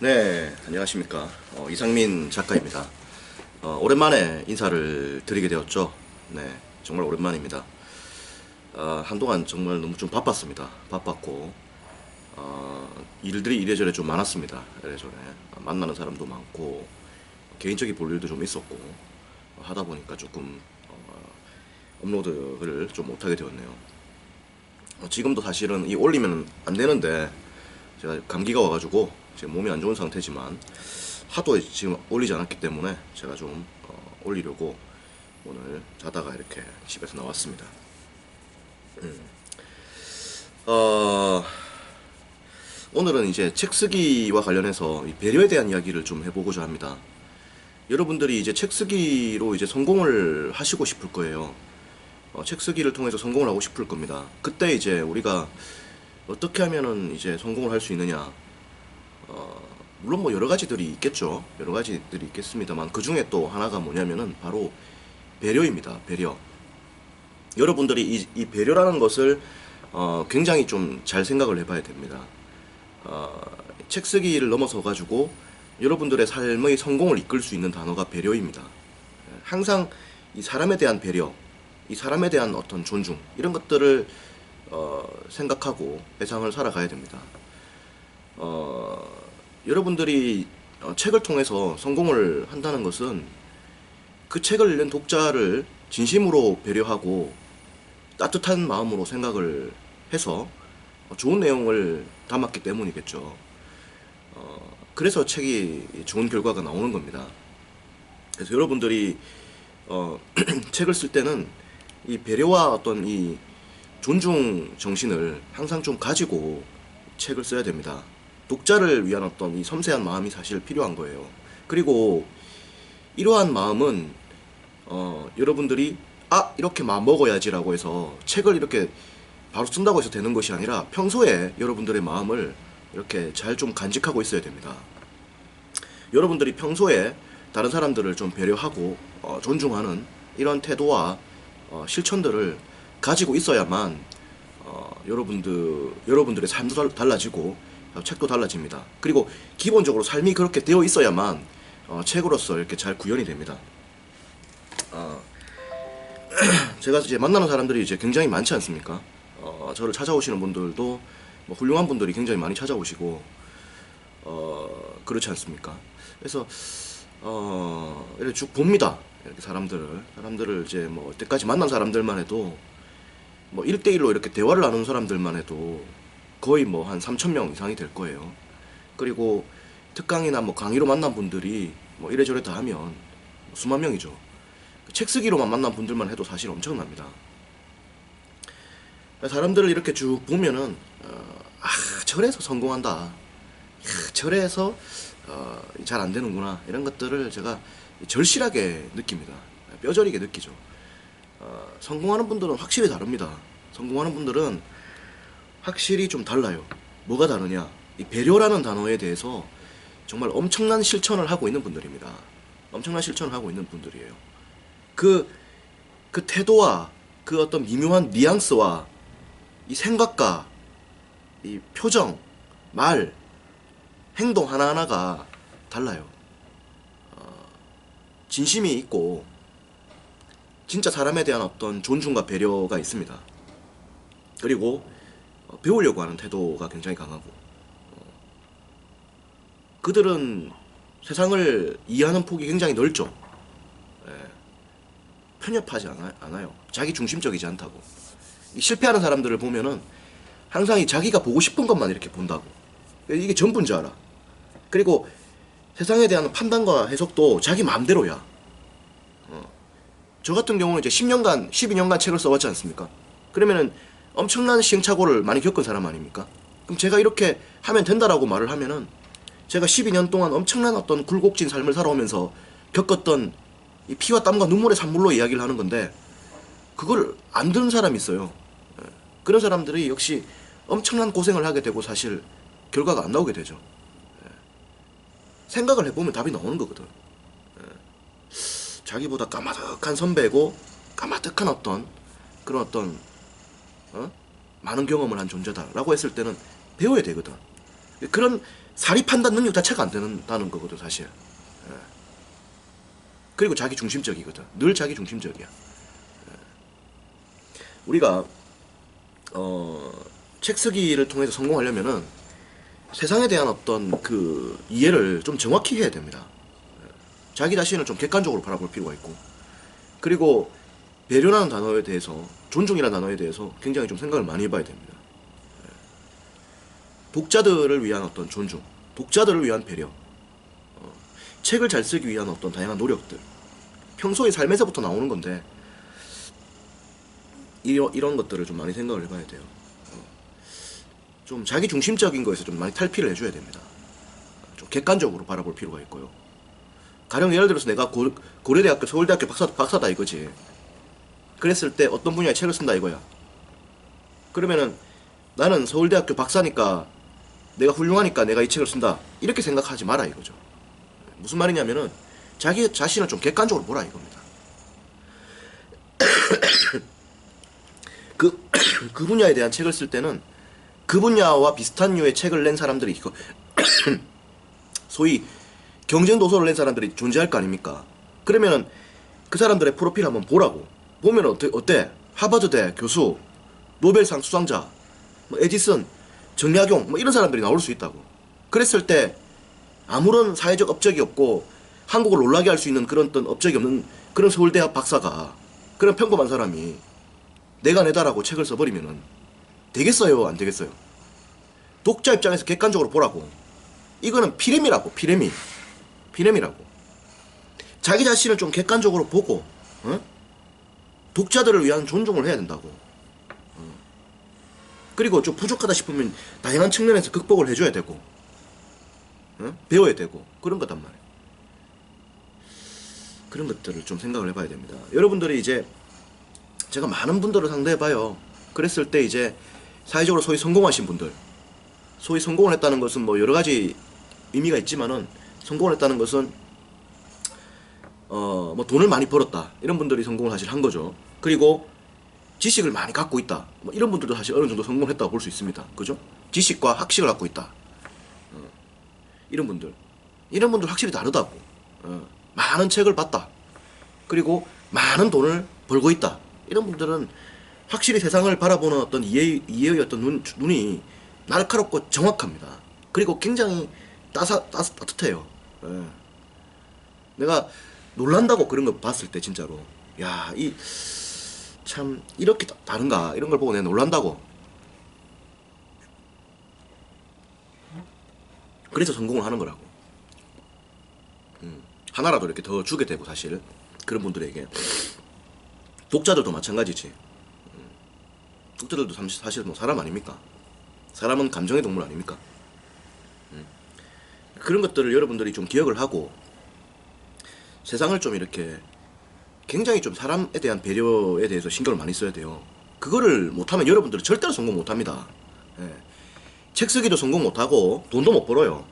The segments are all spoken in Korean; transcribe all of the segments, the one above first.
네, 안녕하십니까. 이상민 작가입니다. 오랜만에 인사를 드리게 되었죠. 네, 정말 오랜만입니다. 한동안 정말 너무 좀 바빴습니다. 바빴고, 일들이 이래저래 좀 많았습니다. 이래저래. 만나는 사람도 많고, 개인적인 볼 일도 좀 있었고, 하다 보니까 조금, 업로드를 좀 못하게 되었네요. 지금도 사실은 이 올리면 안 되는데, 제가 감기가 와가지고 지금 몸이 안 좋은 상태지만 하도 지금 올리지 않았기 때문에 제가 좀 올리려고 오늘 자다가 이렇게 집에서 나왔습니다. 어, 오늘은 이제 책 쓰기와 관련해서 이 배려에 대한 이야기를 좀 해보고자 합니다. 여러분들이 이제 책 쓰기로 이제 성공을 하시고 싶을 거예요. 책 쓰기를 통해서 성공을 하고 싶을 겁니다. 그때 이제 우리가 어떻게 하면은 이제 성공을 할 수 있느냐? 물론 뭐 여러 가지들이 있겠죠. 여러 가지들이 있겠습니다만 그 중에 또 하나가 뭐냐면은 바로 배려입니다. 배려. 여러분들이 이 배려라는 것을 굉장히 좀 잘 생각을 해봐야 됩니다. 책 쓰기를 넘어서 가지고 여러분들의 삶의 성공을 이끌 수 있는 단어가 배려입니다. 항상 이 사람에 대한 배려, 이 사람에 대한 어떤 존중 이런 것들을 생각하고 세상을 살아가야 됩니다. 여러분들이 책을 통해서 성공을 한다는 것은 그 책을 읽는 독자를 진심으로 배려하고 따뜻한 마음으로 생각을 해서 좋은 내용을 담았기 때문이겠죠. 그래서 책이 좋은 결과가 나오는 겁니다. 그래서 여러분들이 책을 쓸 때는 이 배려와 어떤 이 존중 정신을 항상 좀 가지고 책을 써야 됩니다. 독자를 위한 어떤 이 섬세한 마음이 사실 필요한 거예요. 그리고 이러한 마음은 여러분들이 이렇게 마음 먹어야지라고 해서 책을 이렇게 바로 쓴다고 해서 되는 것이 아니라 평소에 여러분들의 마음을 이렇게 잘 좀 간직하고 있어야 됩니다. 여러분들이 평소에 다른 사람들을 좀 배려하고 존중하는 이런 태도와 실천들을 가지고 있어야만 여러분들의 삶도 달라지고 책도 달라집니다. 그리고 기본적으로 삶이 그렇게 되어 있어야만 책으로서 이렇게 잘 구현이 됩니다. 제가 이제 만나는 사람들이 이제 굉장히 많지 않습니까? 저를 찾아오시는 분들도 뭐 훌륭한 분들이 굉장히 많이 찾아오시고 그렇지 않습니까? 그래서 이렇게 쭉 봅니다. 이렇게 사람들을 이제 뭐 이때까지 만난 사람들만 해도 뭐 1대1로 이렇게 대화를 나누는 사람들만 해도 거의 뭐 한 3,000명 이상이 될 거예요. 그리고 특강이나 뭐 강의로 만난 분들이 뭐 이래저래 다 하면 수만 명이죠. 책 쓰기로만 만난 분들만 해도 사실 엄청납니다. 사람들을 이렇게 쭉 보면은 저래서 성공한다. 저래서 잘 안 되는구나. 이런 것들을 제가 절실하게 느낍니다. 뼈저리게 느끼죠. 성공하는 분들은 확실히 다릅니다. 성공하는 분들은 확실히 좀 달라요. 뭐가 다르냐? 이 배려라는 단어에 대해서 정말 엄청난 실천을 하고 있는 분들입니다. 엄청난 실천을 하고 있는 분들이에요. 그 태도와 그 어떤 미묘한 뉘앙스와 이 생각과 이 표정, 말, 행동 하나하나가 달라요. 진심이 있고 진짜 사람에 대한 어떤 존중과 배려가 있습니다. 그리고 배우려고 하는 태도가 굉장히 강하고 그들은 세상을 이해하는 폭이 굉장히 넓죠. 편협하지 않아요. 자기 중심적이지 않다고. 실패하는 사람들을 보면은 항상 이 자기가 보고 싶은 것만 이렇게 본다고. 이게 전부인 줄 알아. 그리고 세상에 대한 판단과 해석도 자기 마음대로야. 저 같은 경우는 이제 10년간, 12년간 책을 써왔지 않습니까? 그러면은 엄청난 시행착오를 많이 겪은 사람 아닙니까? 그럼 제가 이렇게 하면 된다라고 말을 하면은 제가 12년 동안 엄청난 어떤 굴곡진 삶을 살아오면서 겪었던 이 피와 땀과 눈물의 산물로 이야기를 하는 건데 그걸 안 듣는 사람이 있어요. 그런 사람들이 역시 엄청난 고생을 하게 되고 사실 결과가 안 나오게 되죠. 생각을 해보면 답이 나오는 거거든. 자기보다 까마득한 선배고 까마득한 어떤 그런 어떤 많은 경험을 한 존재다라고 했을 때는 배워야 되거든. 그런 사리 판단 능력 자체가 안 된다는 거거든 사실. 예. 그리고 자기 중심적이거든. 늘 자기 중심적이야. 예. 우리가 책 쓰기를 통해서 성공하려면은 세상에 대한 어떤 그 이해를 좀 정확히 해야 됩니다. 예. 자기 자신을 좀 객관적으로 바라볼 필요가 있고, 그리고 배려라는 단어에 대해서, 존중이라는 단어에 대해서 굉장히 좀 생각을 많이 해봐야 됩니다. 독자들을 위한 어떤 존중, 독자들을 위한 배려, 책을 잘 쓰기 위한 어떤 다양한 노력들, 평소의 삶에서부터 나오는 건데 이런 것들을 좀 많이 생각을 해봐야 돼요. 좀 자기 중심적인 거에서 좀 많이 탈피를 해줘야 됩니다. 좀 객관적으로 바라볼 필요가 있고요. 가령 예를 들어서 내가 고려대학교, 서울대학교 박사다 이거지. 그랬을 때 어떤 분야의 책을 쓴다 이거야. 그러면은 나는 서울대학교 박사니까, 내가 훌륭하니까 내가 이 책을 쓴다, 이렇게 생각하지 마라 이거죠. 무슨 말이냐면은 자기 자신을 좀 객관적으로 보라 이겁니다. 그 분야에 대한 책을 쓸 때는 그 분야와 비슷한 류의 책을 낸 사람들이 있고 소위 경쟁 도서를 낸 사람들이 존재할 거 아닙니까? 그러면은 그 사람들의 프로필 한번 보라고. 보면 어때? 하버드대 교수, 노벨상 수상자, 뭐 에디슨, 정약용, 뭐 이런 사람들이 나올 수 있다고. 그랬을 때 아무런 사회적 업적이 없고 한국을 놀라게 할 수 있는 그런 어떤 업적이 없는 그런 서울대학 박사가, 그런 평범한 사람이 내가 내다라고 책을 써버리면은 되겠어요? 안 되겠어요? 독자 입장에서 객관적으로 보라고. 이거는 피렘이라고. 피렘이라고. 자기 자신을 좀 객관적으로 보고, 독자들을 위한 존중을 해야 된다고. 그리고 좀 부족하다 싶으면 다양한 측면에서 극복을 해줘야 되고, 배워야 되고, 그런 거단 말이에요. 그런 것들을 좀 생각을 해봐야 됩니다. 여러분들이 이제 제가 많은 분들을 상대해봐요. 그랬을 때 이제 사회적으로 소위 성공하신 분들, 소위 성공을 했다는 것은 뭐 여러 가지 의미가 있지만은, 성공을 했다는 것은 뭐 돈을 많이 벌었다, 이런 분들이 성공을 사실 한 거죠. 그리고 지식을 많이 갖고 있다, 뭐 이런 분들도 사실 어느 정도 성공을 했다고 볼 수 있습니다. 그죠? 지식과 학식을 갖고 있다. 이런 분들 확실히 다르다고. 많은 책을 봤다, 그리고 많은 돈을 벌고 있다, 이런 분들은 확실히 세상을 바라보는 어떤 이해의 어떤 눈이 날카롭고 정확합니다. 그리고 굉장히 따뜻해요. 내가 놀란다고, 그런 거 봤을 때 진짜로, 야, 참 이렇게 다른가, 이런 걸 보고 내가 놀란다고. 그래서 성공을 하는 거라고. 하나라도 이렇게 더 주게 되고, 사실 그런 분들에게. 독자들도 마찬가지지. 독자들도 사실 뭐 사람 아닙니까? 사람은 감정의 동물 아닙니까? 그런 것들을 여러분들이 좀 기억을 하고, 세상을 좀 이렇게 굉장히 좀 사람에 대한 배려에 대해서 신경을 많이 써야 돼요. 그거를 못하면 여러분들은 절대로 성공 못합니다. 책 쓰기도 성공 못하고 돈도 못 벌어요.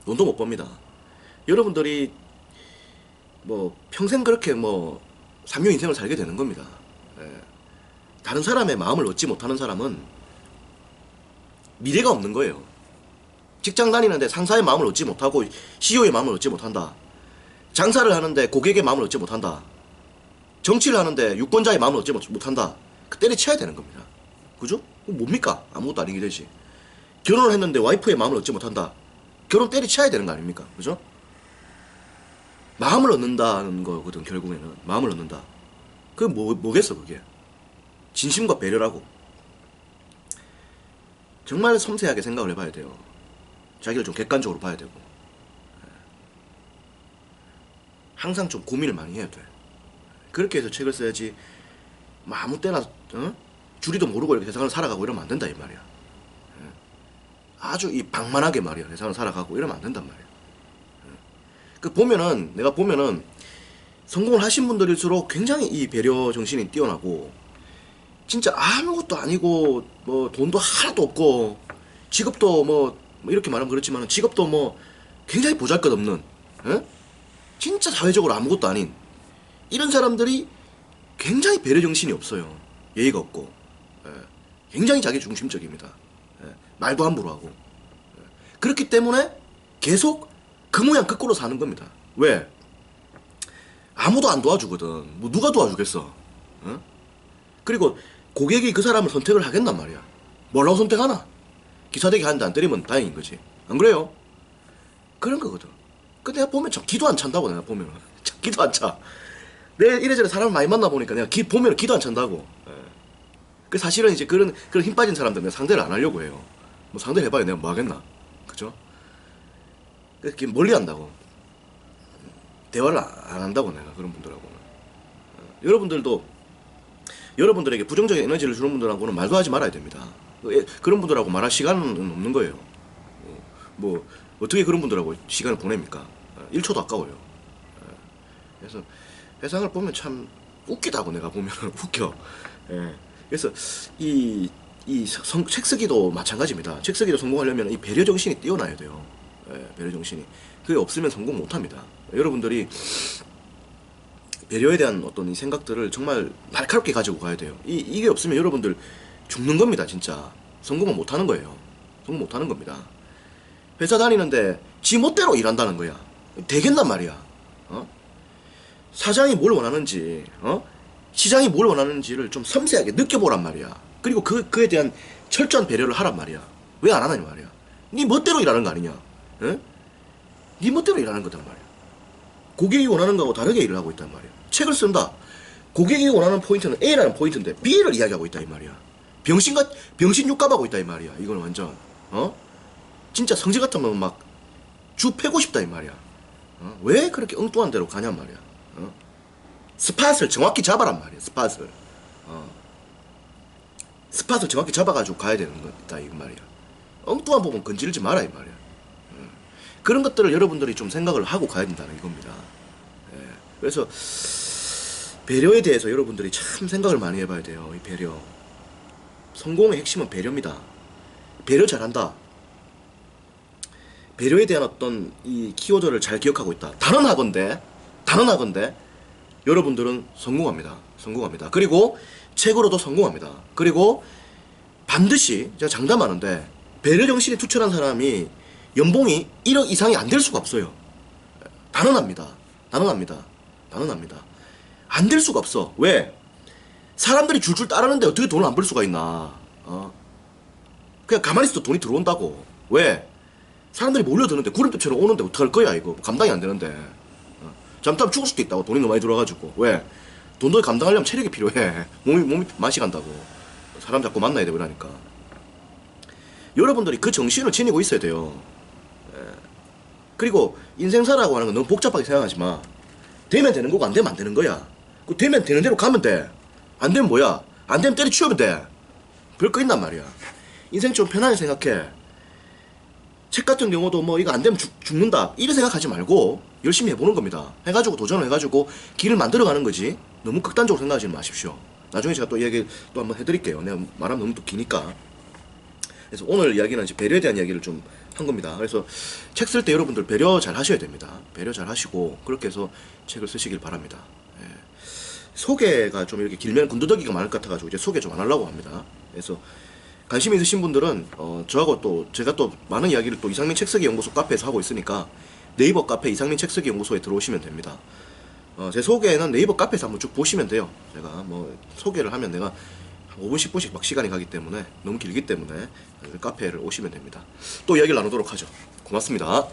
돈도 못 법니다. 여러분들이 뭐 평생 그렇게 뭐 삼류 인생을 살게 되는 겁니다. 다른 사람의 마음을 얻지 못하는 사람은 미래가 없는 거예요. 직장 다니는데 상사의 마음을 얻지 못하고 CEO의 마음을 얻지 못한다. 장사를 하는데 고객의 마음을 얻지 못한다. 정치를 하는데 유권자의 마음을 얻지 못한다. 그 때려쳐야 되는 겁니다. 그죠? 뭡니까? 아무것도 아니게 되지. 결혼을 했는데 와이프의 마음을 얻지 못한다. 결혼 때려쳐야 되는 거 아닙니까? 그죠? 마음을 얻는다는 거거든. 결국에는 마음을 얻는다. 그게 뭐겠어 그게. 진심과 배려라고. 정말 섬세하게 생각을 해봐야 돼요. 자기를 좀 객관적으로 봐야 되고, 항상 좀 고민을 많이 해야 돼. 그렇게 해서 책을 써야지, 뭐 아무 때나 줄이도 모르고 이렇게 세상을 살아가고 이러면 안 된다 이 말이야. 아주 이 방만하게 말이야 세상을 살아가고 이러면 안 된단 말이야. 내가 보면은 성공을 하신 분들일수록 굉장히 이 배려 정신이 뛰어나고, 진짜 아무것도 아니고 뭐 돈도 하나도 없고 직업도 뭐 이렇게 말하면 그렇지만 직업도 뭐 굉장히 보잘것없는, 진짜 사회적으로 아무것도 아닌 이런 사람들이 굉장히 배려 정신이 없어요. 예의가 없고, 굉장히 자기 중심적입니다. 말도 함부로 하고. 그렇기 때문에 계속 그 모양 그 꼴로 사는 겁니다. 왜? 아무도 안 도와주거든. 뭐 누가 도와주겠어? 어? 그리고 고객이 그 사람을 선택을 하겠단 말이야. 뭐라고 선택하나? 기사대기 하는데 안 때리면 다행인 거지. 안 그래요? 그런 거거든. 근데 내가 보면 참 기도 안 찬다고. 내가 보면 참 기도 안 차. 내가 이래저래 사람을 많이 만나보니까 내가 보면 기도 안 찬다고. 예. 그 사실은 이제 그런 힘 빠진 사람들 내가 상대를 안 하려고 해요. 뭐 상대를 해봐야 내가 뭐 하겠나? 그죠? 그렇게 멀리 한다고. 대화를 안 한다고 내가 그런 분들하고는. 여러분들도 여러분들에게 부정적인 에너지를 주는 분들하고는 말도 하지 말아야 됩니다. 그런 분들하고 말할 시간은 없는 거예요. 뭐 어떻게 그런 분들하고 시간을 보냅니까? 1초도 아까워요. 그래서 세상을 보면 참 웃기다고 내가 보면 웃겨. 예. 그래서 책 쓰기도 마찬가지입니다. 책 쓰기도 성공하려면 이 배려 정신이 뛰어나야 돼요. 예, 배려 정신이. 그게 없으면 성공 못합니다. 여러분들이 배려에 대한 어떤 이 생각들을 정말 날카롭게 가지고 가야 돼요. 이게 없으면 여러분들 죽는 겁니다, 진짜. 성공은 못하는 거예요. 성공 못하는 겁니다. 회사 다니는데 지 멋대로 일한다는 거야. 되겠단 말이야. 어? 사장이 뭘 원하는지, 시장이 뭘 원하는지를 좀 섬세하게 느껴보란 말이야. 그리고 그에 대한 철저한 배려를 하란 말이야. 왜 안 하느냐 말이야. 네 멋대로 일하는 거 아니냐. 네 멋대로 일하는 거단 말이야. 고객이 원하는 거하고 다르게 일을 하고 있단 말이야. 책을 쓴다. 고객이 원하는 포인트는 A라는 포인트인데 B를 이야기하고 있다 이 말이야. 병신 육갑하고 있다 이 말이야. 이건 완전 진짜 성질 같으면 막 주 패고 싶다 이 말이야. 왜 그렇게 엉뚱한 데로 가냔 말이야. 스팟을 정확히 잡아란 말이야. 스팟을 정확히 잡아가지고 가야 되는 거다 이 말이야. 엉뚱한 부분 건지르지 마라 이 말이야. 그런 것들을 여러분들이 좀 생각을 하고 가야 된다는 이겁니다. 예. 그래서 배려에 대해서 여러분들이 참 생각을 많이 해봐야 돼요. 이 배려. 성공의 핵심은 배려입니다. 배려 잘한다. 배려에 대한 어떤 이 키워드를 잘 기억하고 있다. 단언하건대 여러분들은 성공합니다. 그리고 책으로도 성공합니다. 그리고 반드시 제가 장담하는데 배려 정신이 투철한 사람이 연봉이 1억 이상이 안 될 수가 없어요. 단언합니다. 안 될 수가 없어. 왜? 사람들이 줄줄 따르는데 어떻게 돈을 안 벌 수가 있나? 그냥 가만히 있어도 돈이 들어온다고. 왜? 사람들이 몰려드는데 구름대처럼 오는데 어떡할 거야 이거. 감당이 안 되는데. 잘못하면 죽을 수도 있다고. 돈이 너무 많이 들어가지고. 왜? 돈도 감당하려면 체력이 필요해. 몸이 맛이 간다고. 사람 자꾸 만나야 되고 이러니까. 여러분들이 그 정신을 지니고 있어야 돼요. 그리고 인생사라고 하는 건 너무 복잡하게 생각하지 마. 되면 되는 거고 안 되면 안 되는 거야. 그 되면 되는 대로 가면 돼. 안 되면 뭐야? 안 되면 때려치우면 돼. 별거 있단 말이야. 인생 좀 편하게 생각해. 책 같은 경우도 뭐 이거 안 되면 죽는다 이런 생각하지 말고 열심히 해보는 겁니다. 해가지고 도전을 해가지고 길을 만들어가는 거지. 너무 극단적으로 생각하지 마십시오. 나중에 제가 또 이야기 또 한번 해드릴게요. 내가 말하면 너무 또 기니까. 그래서 오늘 이야기는 이제 배려에 대한 이야기를 좀 한 겁니다. 그래서 책 쓸 때 여러분들 배려 잘 하셔야 됩니다. 배려 잘 하시고 그렇게 해서 책을 쓰시길 바랍니다. 예. 소개가 좀 이렇게 길면 군더더기가 많을 것 같아가지고 이제 소개 좀 안 하려고 합니다. 그래서 관심 있으신 분들은 저하고 또 제가 또 많은 이야기를 또 이상민 책쓰기 연구소 카페에서 하고 있으니까 네이버 카페 이상민 책쓰기 연구소에 들어오시면 됩니다. 제 소개는 네이버 카페에서 한번 쭉 보시면 돼요. 제가 뭐 소개를 하면 내가 5분 10분씩 막 시간이 가기 때문에 너무 길기 때문에 카페를 오시면 됩니다. 또 이야기를 나누도록 하죠. 고맙습니다.